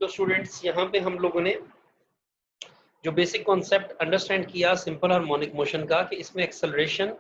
तो स्टूडेंट्स यहाँ पे हम लोगों ने जो बेसिक कॉन्सेप्ट अंडरस्टैंड किया सिंपल हार्मोनिक मोशन का, कि इसमें एक्सेलरेशन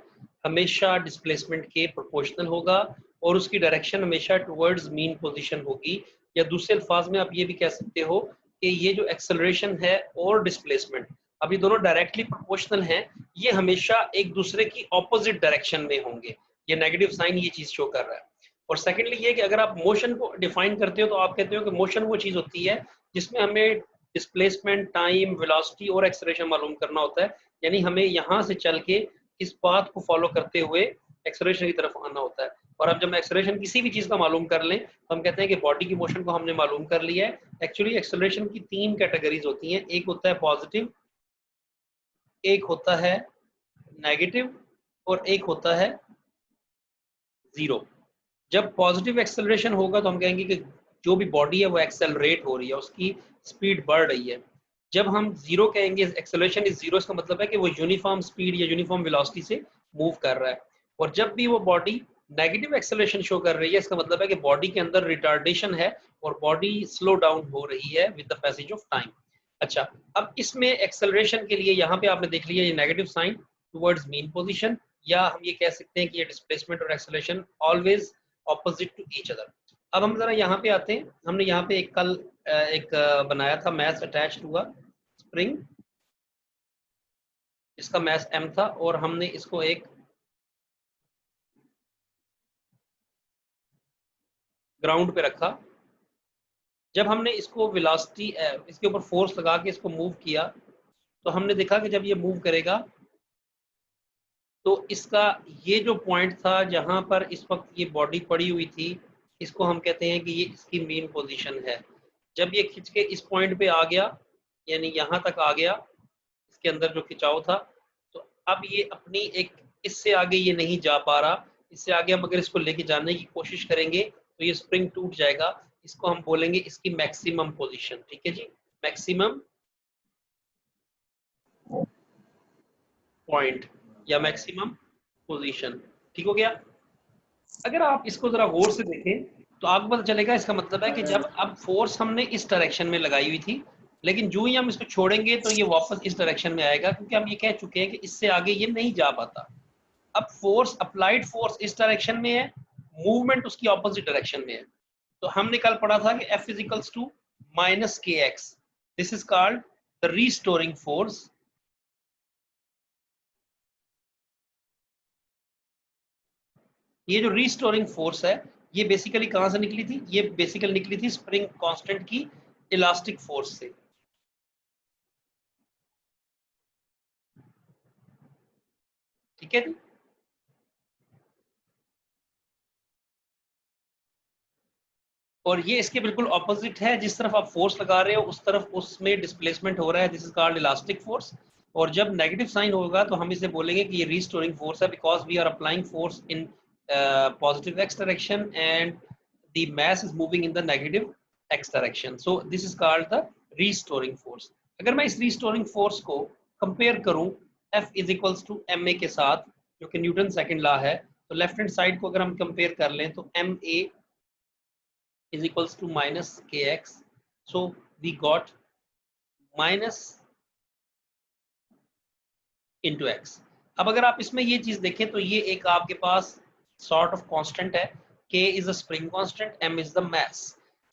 हमेशा डिस्प्लेसमेंट के प्रोपोर्शनल होगा और उसकी डायरेक्शन हमेशा टुवर्ड्स मीन पोजीशन होगी, या दूसरे अल्फाज में आप ये भी कह सकते हो कि ये जो एक्सेलरेशन है और डिस्प्लेसमेंट, अब ये दोनों डायरेक्टली प्रोपोर्शनल हैं, ये हमेशा एक दूसरे की ऑपोजिट डायरेक्शन में होंगे। ये नेगेटिव साइन ये चीज शो कर रहा है। और सेकेंडली ये कि अगर आप मोशन को डिफाइन करते हो तो आप कहते हो कि मोशन वो चीज होती है जिसमें हमें डिस्प्लेसमेंट, टाइम, वेलोसिटी और एक्सेलरेशन मालूम करना होता है, यानी हमें यहाँ से चल के इस पाथ को फॉलो करते हुए एक्सेलरेशन की तरफ आना होता है। और अब जब हम एक्सेलरेशन किसी भी चीज का मालूम कर लें तो हम कहते हैं कि बॉडी की मोशन को हमने मालूम कर लिया है। एक्चुअली एक्सेलरेशन की 3 कैटेगरीज होती हैं, एक होता है पॉजिटिव, एक होता है नेगेटिव और एक होता है जीरो। जब पॉजिटिव एक्सेलरेशन होगा तो हम कहेंगे कि जो भी बॉडी है वो एक्सेलरेट हो रही है, उसकी स्पीड बढ़ रही है। जब हम जीरो कहेंगे, एक्सेलरेशन इज जीरो, इसका मतलब है कि वो यूनिफॉर्म स्पीड या यूनिफॉर्म वेलोसिटी से मूव कर रहा है। और जब भी वो बॉडी नेगेटिव एक्सेलरेशन शो कर रही है, इसका मतलब है कि बॉडी के अंदर रिटार्डेशन है और बॉडी स्लो डाउन हो रही है with the passage of time. अच्छा, अब इसमें एक्सेलरेशन के लिए यहाँ पे आपने देख लिया ये negative sign towards mean position, या हम ये कह सकते हैं कि ये डिस्प्लेसमेंट और acceleration always opposite to each other. अब हम जरा यहाँ पे आते हैं। हमने यहाँ पे एक बनाया था mass attach to a spring, इसका मैथ m था और हमने इसको एक ग्राउंड पे रखा। जब हमने इसको वेलोसिटी इसके ऊपर फोर्स लगा के इसको मूव किया तो हमने देखा कि जब ये मूव करेगा तो इसका ये जो पॉइंट था जहां पर इस वक्त ये बॉडी पड़ी हुई थी, इसको हम कहते हैं कि ये इसकी मेन पोजीशन है। जब ये खिंच के इस पॉइंट पे आ गया, यानी यहाँ तक आ गया, इसके अंदर जो खिंचाव था, तो अब ये अपनी एक, इससे आगे ये नहीं जा पा रहा। इससे आगे हम अगर इसको लेके जाने की कोशिश करेंगे तो ये स्प्रिंग टूट जाएगा। इसको हम बोलेंगे इसकी मैक्सिमम पोजीशन। ठीक है जी, मैक्सिमम पॉइंट या मैक्सिमम पोजीशन। ठीक हो गया। अगर आप इसको जरा गौर से देखें तो आपको पता चलेगा, इसका मतलब है कि जब अब फोर्स हमने इस डायरेक्शन में लगाई हुई थी, लेकिन जो ही हम इसको छोड़ेंगे तो ये वापस इस डायरेक्शन में आएगा, क्योंकि हम ये कह चुके हैं कि इससे आगे ये नहीं जा पाता। अब फोर्स, अप्लाइड फोर्स इस डायरेक्शन में है, मूवमेंट उसकी ऑपोजिट डायरेक्शन में है। तो हमने कल पढ़ा था कि F इज टू माइनस के x, this is called the restoring force. ये जो रीस्टोरिंग फोर्स है ये बेसिकली कहां से निकली थी? ये बेसिकली निकली थी स्प्रिंग कांस्टेंट की इलास्टिक फोर्स से। ठीक है जी। और ये इसके बिल्कुल ऑपोजिट है, जिस तरफ आप फोर्स लगा रहे हो उस तरफ उसमें डिस्प्लेसमेंट हो रहा है, this is called elastic force. और जब नेगेटिव साइन होगा तो हम इसे बोलेंगे कि ये रीस्टोरिंग फोर्स है, because we are applying force in positive X direction and the mass is moving in the negative X direction, so this is called the restoring force. अगर मैं इस रीस्टोरिंग फोर्स को कंपेयर करूं F is equals to M A के साथ, जो कि Newton second law है, तो लेफ्ट हैंड साइड को अगर हम कंपेयर कर लें तो M A is equals to minus kx, so we got minus into x। अब अगर आप इसमें ये चीज देखें तो ये एक आपके पास सॉर्ट ऑफ कांस्टेंट है, k is a spring constant, m is the mass।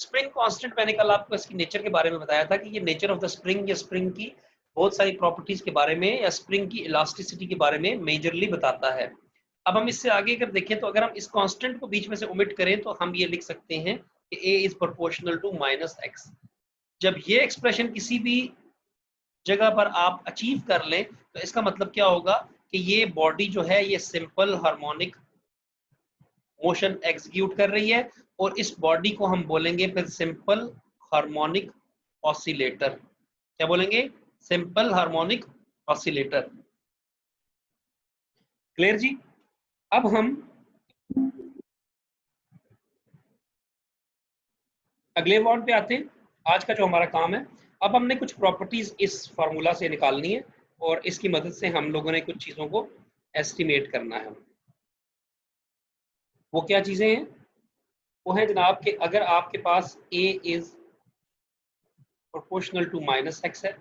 Spring constant मैंने कल आपको इसकी नेचर के बारे में बताया था कि ये नेचर ऑफ द स्प्रिंग या स्प्रिंग की बहुत सारी प्रॉपर्टीज के बारे में या स्प्रिंग की इलास्टिसिटी के बारे में मेजरली बताता है। अब हम इससे आगे अगर देखें तो अगर हम इस कांस्टेंट को बीच में से ओमिट करें तो हम ये लिख सकते हैं कि a is proportional to minus X. जब ये एक्सप्रेशन किसी भी जगह पर आप अचीव कर लें तो इसका मतलब क्या होगा कि ये बॉडी जो है ये सिंपल हार्मोनिक मोशन एग्जीक्यूट कर रही है, और इस बॉडी को हम बोलेंगे फिर सिंपल हार्मोनिक ऑसिलेटर। क्या बोलेंगे? Simple harmonic oscillator. क्लियर जी। अब हम अगले वर्ड पे आते हैं। आज का जो हमारा काम है, अब हमने कुछ प्रॉपर्टीज इस फार्मूला से निकालनी है और इसकी मदद से हम लोगों ने कुछ चीजों को एस्टिमेट करना है। वो क्या चीजें हैं? वो है जनाब कि अगर आपके पास A is proportional to minus X है।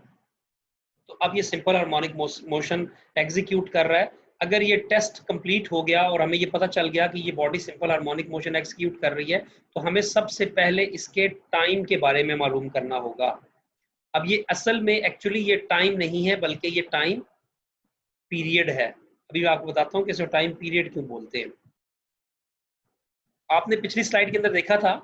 तो अब ये सिंपल हार्मोनिक मोशन एग्जीक्यूट कर रहा है। अगर ये टेस्ट कंप्लीट हो गया और हमें ये पता चल गया कि ये body simple harmonic motion execute कर रही है, तो हमें सबसे पहले इसके टाइम के बारे में मालूम करना होगा। अब ये असल में एक्चुअली ये टाइम नहीं है, बल्कि ये टाइम पीरियड है। अभी मैं आपको बताता हूँ कि इसे टाइम पीरियड क्यों बोलते हैं। आपने पिछली स्लाइड के अंदर देखा था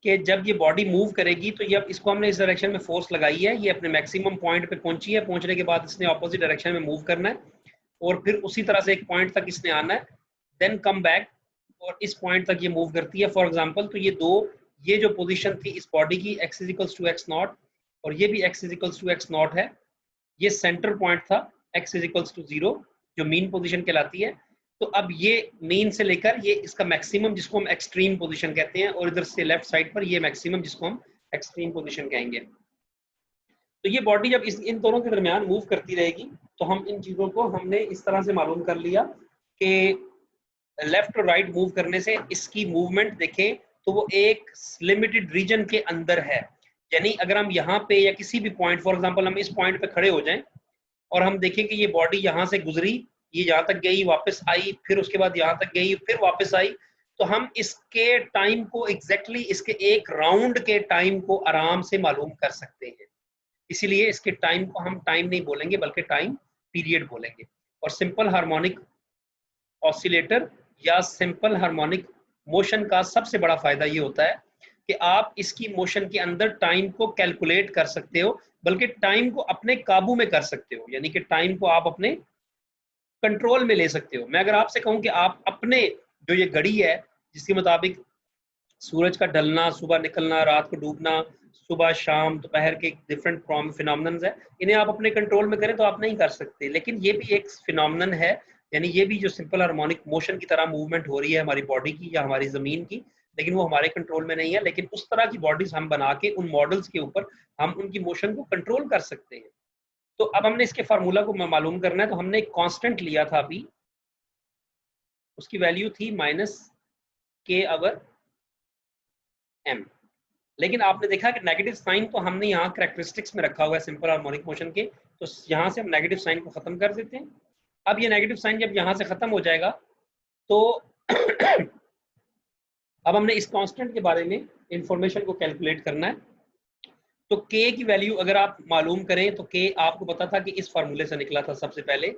कि जब ये बॉडी मूव करेगी तो ये, अब इसको हमने इस डायरेक्शन में फोर्स लगाई है, ये अपने मैक्सिमम पॉइंट पे पहुंची है, पहुंचने के बाद इसने ऑपोजिट डायरेक्शन में मूव करना है और फिर उसी तरह से एक पॉइंट तक इसने आना है, देन कम बैक और इस पॉइंट तक ये मूव करती है। फॉर एग्जांपल, तो ये जो पोजीशन थी इस बॉडी की x is to X naught और ये भी x is to X naught है, ये सेंटर पॉइंट था x इज टू 0 जो मीन पोजीशन कहलाती है। तो अब ये मीन से लेकर ये इसका मैक्सिमम जिसको हम एक्सट्रीम पोजीशन कहते हैं और इधर से लेफ्ट साइड पर ये मैक्सिमम जिसको हम एक्सट्रीम पोजीशन कहेंगे। तो ये बॉडी जब इन दोनों के दरमियान मूव करती रहेगी तो हम इन चीज़ों को हमने इस तरह से मालूम कर लिया कि लेफ्ट और राइट मूव करने से इसकी मूवमेंट देखें तो वो एक लिमिटेड रीजन के अंदर है। यानी अगर हम यहाँ पे या किसी भी पॉइंट, फॉर एग्जांपल हम इस पॉइंट पे खड़े हो जाएं और हम देखें कि ये बॉडी यहाँ से गुजरी, ये यहाँ तक गई, वापस आई, फिर उसके बाद यहाँ तक गई, फिर वापस आई, तो हम इसके टाइम को एग्जैक्टली इसके एक राउंड के टाइम को आराम से मालूम कर सकते हैं। इसीलिए इसके टाइम को हम टाइम नहीं बोलेंगे बल्कि टाइम पीरियड बोलेंगे। और सिंपल हार्मोनिक ऑसिलेटर या सिंपल हार्मोनिक मोशन का सबसे बड़ा फायदा ये होता है कि आप इसकी मोशन के अंदर टाइम को कैलकुलेट कर सकते हो, बल्कि टाइम को अपने काबू में कर सकते हो, यानी कि टाइम को आप अपने कंट्रोल में ले सकते हो। मैं अगर आपसे कहूं कि आप अपने जो ये घड़ी है जिसके मुताबिक सूरज का ढलना, सुबह निकलना, रात को डूबना, सुबह शाम दोपहर के डिफरेंट फिनोमिनन्स है, इन्हें आप अपने कंट्रोल में करें तो आप नहीं कर सकते। लेकिन ये भी एक फिनोमिनन है, यानी ये भी जो सिंपल हार्मोनिक मोशन की तरह मूवमेंट हो रही है हमारी बॉडी की या हमारी ज़मीन की, लेकिन वो हमारे कंट्रोल में नहीं है। लेकिन उस तरह की बॉडीज हम बना के उन मॉडल्स के ऊपर हम उनकी मोशन को कंट्रोल कर सकते हैं। तो अब हमने इसके फार्मूला को मालूम करना है, तो हमने एक कांस्टेंट लिया था अभी, उसकी वैल्यू थी -k/m। लेकिन आपने देखा कि नेगेटिव साइन तो हमने यहाँ कैरेक्टरिस्टिक्स में रखा हुआ है सिंपल हार्मोनिक मोशन के, तो यहाँ से हम नेगेटिव साइन को खत्म कर देते हैं। अब ये नेगेटिव साइन जब यहाँ से खत्म हो जाएगा तो अब हमने इस कांस्टेंट के बारे में इंफॉर्मेशन को कैलकुलेट करना है। तो k की वैल्यू अगर आप मालूम करें तो k आपको पता था कि इस फार्मूले से निकला था। सबसे पहले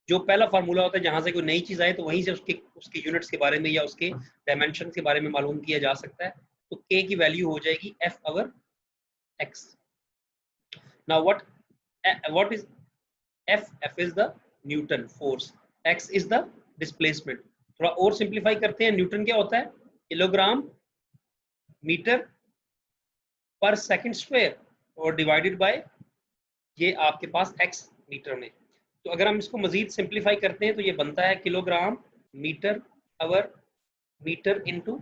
जो पहला फार्मूला होता है जहां से कोई नई चीज आए तो वहीं से उसके यूनिट्स के बारे में या उसके डायमेंशन के बारे में मालूम किया जा सकता है। तो k की वैल्यू हो जाएगी f/x। Now what is f? f is the Newton force, x is the displacement. थोड़ा और सिंप्लीफाई करते हैं, न्यूटन क्या होता है? किलोग्राम मीटर पर सेकंड स्क्वायर और डिवाइडेड बाय ये आपके पास x मीटर में। तो अगर हम इसको मजीद सिंप्लीफाई करते हैं तो ये बनता है kilogram metre over metre into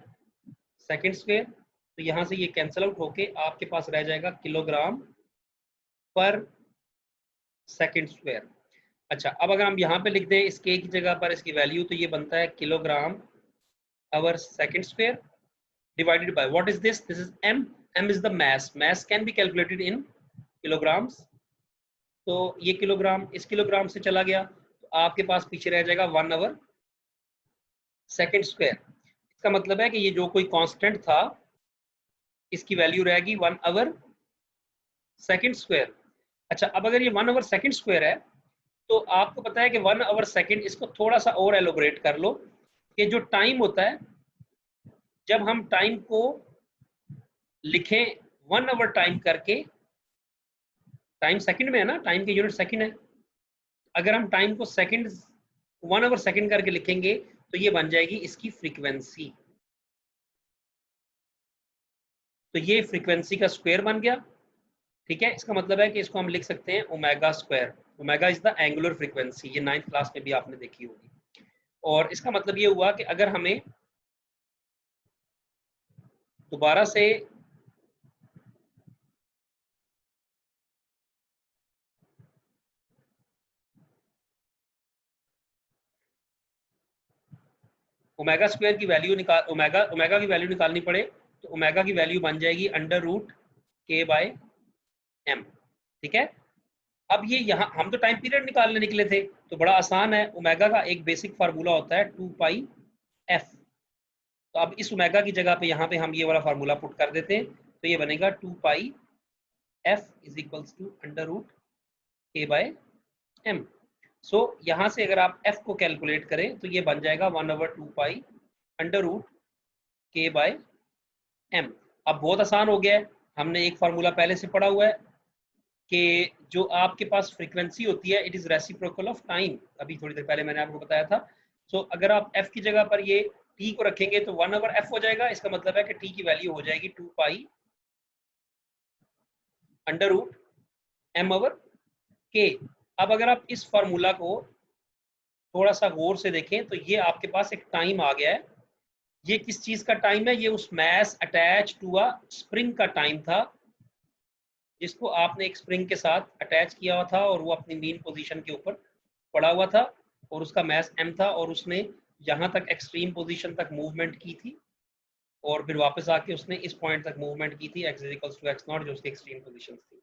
second square. तो यहाँ से ये कैंसिल आउट होके आपके पास रह जाएगा किलोग्राम पर सेकंड स्क्वायर। अच्छा, अब अगर हम यहाँ पे लिख दें इस k की जगह पर इसकी वैल्यू, तो ये बनता है kilogram over second square divided by what is this? This is m. m is the mass. Mass can be calculated in kilograms. तो ये किलोग्राम इस किलोग्राम से चला गया तो आपके पास पीछे रह जाएगा 1 आवर सेकंड स्क्वायर। इसका मतलब है कि ये जो कोई कांस्टेंट था इसकी वैल्यू रहेगी 1 आवर सेकंड स्क्वायर। अच्छा, अब अगर ये 1 आवर सेकंड स्क्वायर है तो आपको पता है कि 1 आवर सेकंड, इसको थोड़ा सा और एलोबरेट कर लो कि जो टाइम होता है जब हम टाइम को लिखें 1 आवर टाइम करके, टाइम सेकंड में है ना, टाइम के यूनिट सेकंड है, अगर हम टाइम को सेकंड 1 आवर सेकंड करके लिखेंगे तो ये बन जाएगी इसकी फ्रीक्वेंसी। तो ये फ्रीक्वेंसी का स्क्वायर बन गया, ठीक है। इसका मतलब है कि इसको हम लिख सकते हैं omega square. Omega is the angular frequency, ये 9th क्लास में भी आपने देखी होगी। और इसका मतलब ये हुआ कि अगर हमें दोबारा से ओमेगा स्क्वायर की वैल्यू ओमेगा की वैल्यू निकालनी पड़े तो ओमेगा की वैल्यू बन जाएगी √k/2 m। ठीक है, अब ये यहाँ हम तो टाइम पीरियड निकालने निकले थे, तो बड़ा आसान है, ओमेगा का एक बेसिक फार्मूला होता है 2 पाई f। तो अब इस ओमेगा की जगह पे यहाँ पे हम ये वाला फार्मूला पुट कर देते हैं, तो ये बनेगा 2 pi f is equals to under root k by m। So यहाँ से अगर आप f को कैलकुलेट करें तो ये बन जाएगा 1/2 pi under root k by m। अब बहुत आसान हो गया है, हमने एक फार्मूला पहले से पढ़ा हुआ है कि जो आपके पास फ्रीक्वेंसी होती है it is reciprocal of time, अभी थोड़ी देर पहले मैंने आपको बताया था। सो अगर आप f की जगह पर ये t को रखेंगे तो 1/f हो जाएगा, इसका मतलब है कि t की वैल्यू हो जाएगी 2 पाई अंडर रूट m/k। अब अगर आप इस फार्मूला को थोड़ा सा गौर से देखें तो ये आपके पास एक टाइम आ गया है, ये किस चीज का टाइम है, ये उस mass attach to a spring का टाइम था, जिसको आपने एक स्प्रिंग के साथ अटैच किया हुआ था और वो अपनी मीन पोजीशन के ऊपर पड़ा हुआ था और उसका मैस m था और उसने यहाँ तक एक्सट्रीम पोजीशन तक मूवमेंट की थी और फिर वापस आके उसने इस पॉइंट तक मूवमेंट की थी x इक्वल्स टू x0 जो उसकी एक्सट्रीम पोजीशन थी।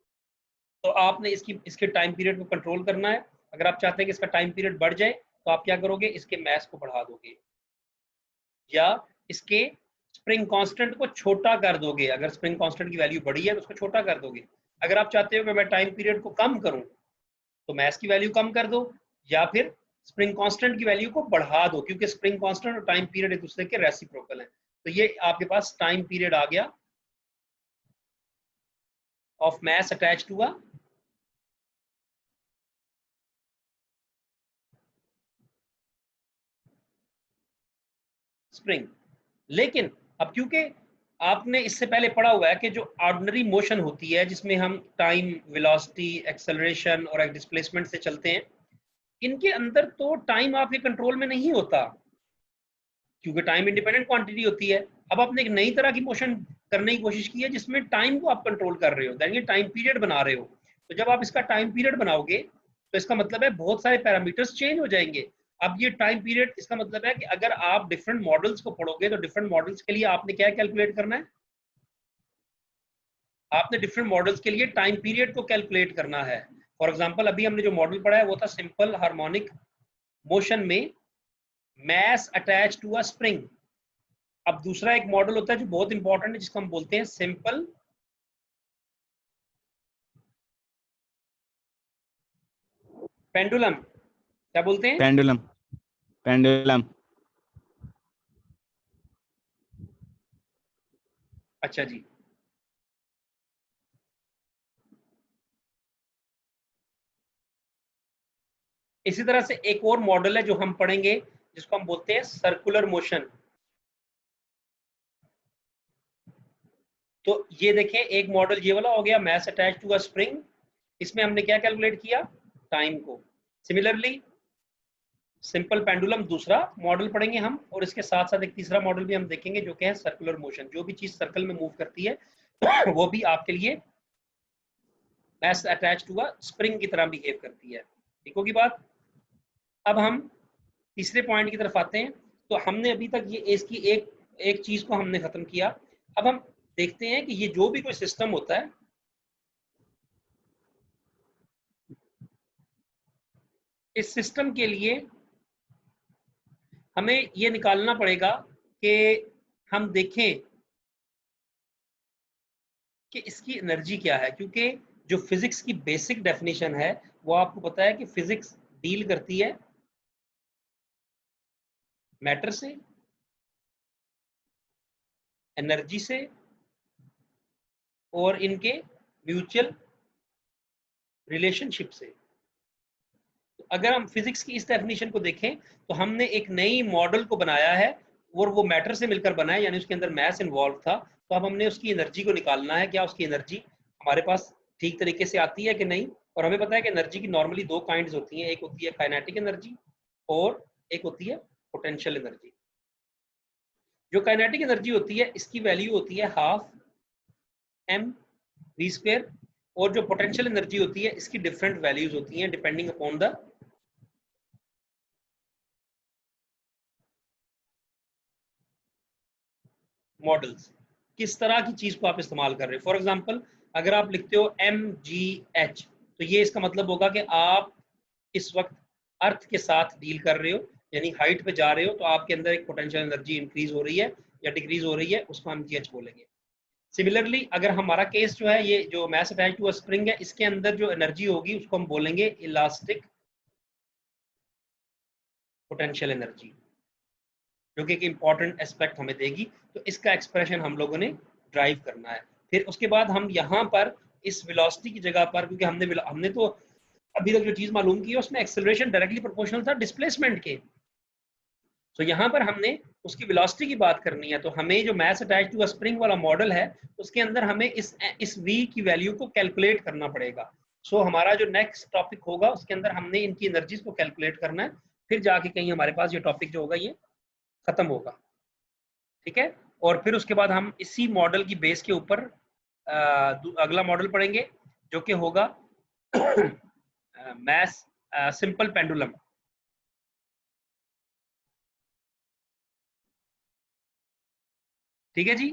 तो आपने इसके टाइम पीरियड को कंट्रोल करना है। अगर आप चाहते हैं कि इसका टाइम पीरियड बढ़ जाए तो आप क्या करोगे, इसके मैस को बढ़ा दोगे या इसके स्प्रिंग कांस्टेंट को छोटा कर दोगे। अगर स्प्रिंग कांस्टेंट की वैल्यू बड़ी है तो उसको छोटा कर दोगे। अगर आप चाहते हो कि मैं टाइम पीरियड को कम करूं तो मैस की वैल्यू कम कर दो या फिर स्प्रिंग कांस्टेंट की वैल्यू को बढ़ा दो, क्योंकि स्प्रिंग कांस्टेंट और टाइम पीरियड एक दूसरे के रेसिप्रोकल हैं। तो ये आपके पास टाइम पीरियड आ गया of mass attach to a spring. लेकिन अब क्योंकि आपने इससे पहले पढ़ा हुआ है कि जो ऑर्डिनरी मोशन होती है जिसमें हम टाइम, वेलोसिटी, एक्सेलरेशन और एक डिस्प्लेसमेंट से चलते हैं, इनके अंदर तो टाइम आपके कंट्रोल में नहीं होता, क्योंकि टाइम इंडिपेंडेंट क्वांटिटी होती है। अब आपने एक नई तरह की मोशन करने की कोशिश की है जिसमें टाइम को आप कंट्रोल कर रहे हो, दैट मीन टाइम पीरियड बना रहे हो। तो जब आप इसका टाइम पीरियड बनाओगे तो इसका मतलब है बहुत सारे पैरामीटर्स चेंज हो जाएंगे। अब ये टाइम पीरियड, इसका मतलब है कि अगर आप डिफरेंट मॉडल्स को पढ़ोगे तो डिफरेंट मॉडल्स के लिए आपने क्या कैलकुलेट करना है, आपने डिफरेंट मॉडल्स के लिए टाइम पीरियड को कैलकुलेट करना है। फॉर एग्जांपल अभी हमने जो मॉडल पढ़ा है वो था सिंपल हार्मोनिक मोशन में mass attach to a spring. अब दूसरा एक मॉडल होता है जो बहुत इंपॉर्टेंट है जिसको हम बोलते हैं सिंपल पेंडुलम। क्या बोलते हैं? पेंडुलम। पेंडुलम। अच्छा जी, इसी तरह से एक और मॉडल है जो हम पढ़ेंगे जिसको हम बोलते हैं सर्कुलर मोशन। तो ये देखें, एक मॉडल ये वाला हो गया mass attach to a spring, इसमें हमने क्या कैलकुलेट किया, टाइम को। सिमिलरली सिंपल पेंडुलम दूसरा मॉडल पढ़ेंगे हम, और इसके साथ साथ एक तीसरा मॉडल भी हम देखेंगे जो कि है सर्कुलर मोशन। जो भी चीज सर्कल में मूव करती है वो भी आपके लिए mass attach to a spring की तरह बिहेव करती है। ठीक होगी बात। अब हम तीसरे पॉइंट की तरफ आते हैं। तो हमने अभी तक ये इसकी एक एक चीज को हमने खत्म किया। अब हम देखते हैं कि ये जो भी कोई सिस्टम होता है, इस सिस्टम के लिए हमें ये निकालना पड़ेगा कि हम देखें कि इसकी एनर्जी क्या है, क्योंकि जो फिजिक्स की बेसिक डेफिनेशन है वो आपको पता है कि फिजिक्स डील करती है मैटर से, एनर्जी से और इनके म्यूचुअल रिलेशनशिप से। तो अगर हम फिजिक्स की इस डेफिनेशन को देखें तो हमने एक नई मॉडल को बनाया है और वो मैटर से मिलकर बना है, यानी उसके अंदर मैस इन्वॉल्व था। तो अब हमने उसकी एनर्जी को निकालना है, क्या उसकी एनर्जी हमारे पास ठीक तरीके से आती है कि नहीं। और हमें पता है कि एनर्जी की नॉर्मली दो काइंड्स होती हैं, एक होती है काइनेटिक एनर्जी और एक होती है पोटेंशियल एनर्जी। जो काइनेटिक एनर्जी होती है इसकी वैल्यू होती है हाफ एम वी स्क्वायर, और जो पोटेंशियल एनर्जी होती है इसकी डिफरेंट वैल्यूज होती हैं डिपेंडिंग अपॉन द मॉडल्स। किस तरह की चीज को आप इस्तेमाल कर रहे हो। फॉर एग्जाम्पल अगर आप लिखते हो MgH, तो ये इसका मतलब होगा कि आप इस वक्त अर्थ के साथ डील कर रहे हो, यानी हाइट पे जा रहे हो, तो आपके अंदर एक पोटेंशियल एनर्जी इंक्रीज हो रही है या डिक्रीज हो रही है, उसको हम GH बोलेंगे। सिमिलरली अगर हमारा केस जो है, ये जो mass attach to a spring है, इसके अंदर जो एनर्जी होगी उसको हम बोलेंगे इलास्टिक पोटेंशियल एनर्जी, जो कि एक इंपॉर्टेंट एस्पेक्ट हमें देगी। तो इसका एक्सप्रेशन हम लोगों ने ड्राइव करना है। फिर उसके बाद हम यहाँ पर इस वेलोसिटी की जगह पर, क्योंकि हमने तो अभी तक जो चीज मालूम की है उसमें एक्सेलरेशन डायरेक्टली प्रोपोर्शनल था डिस्प्लेसमेंट के, तो यहाँ पर हमने उसकी वेलोसिटी की बात करनी है। तो हमें जो mass attach to a spring वाला मॉडल है, उसके अंदर हमें इस v की वैल्यू को कैलकुलेट करना पड़ेगा। सो हमारा जो नेक्स्ट टॉपिक होगा उसके अंदर हमने इनकी एनर्जीज को कैलकुलेट करना है, फिर जाके कहीं हमारे पास ये टॉपिक जो होगा ये खत्म होगा। ठीक है, और फिर उसके बाद हम इसी मॉडल की बेस के ऊपर अगला मॉडल पढ़ेंगे, जो कि होगा मैस सिंपल पेंडुलम। ठीक है जी।